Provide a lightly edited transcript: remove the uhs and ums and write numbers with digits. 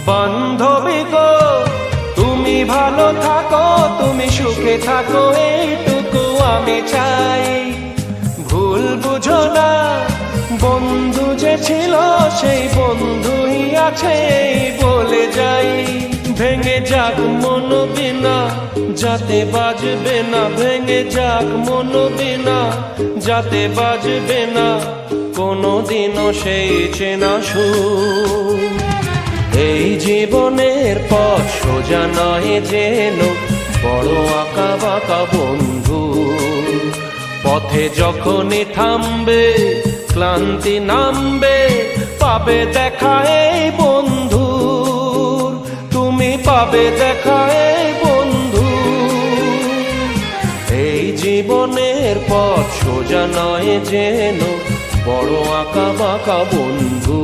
বান্ধবী গো তুমি ভালো থাকো, তুমি সুখে থাকো, এইটুকু আমি চাই। ভুল বুঝো না, বন্ধু যে ছিল সেই বন্ধুই আছে এই বলে যাই। ভেঙে যাক মন বিনা যাতে বাজবে না, ভেঙে যাক মন বিনা যাতে বাজবে না কোনোদিনও সেই চেনা সুর। এই জীবনের পথ সোজা নয় যেন, বড় আঁকা বাঁকা বন্ধু। পথে যখনই থামবে ক্লান্তি নামবে, পাবে দেখা এই বন্ধুর, তুমি পাবে দেখা এই বন্ধু। এই জীবনের পথ সোজা নয় যেন, বড় আঁকা বাঁকা বন্ধু।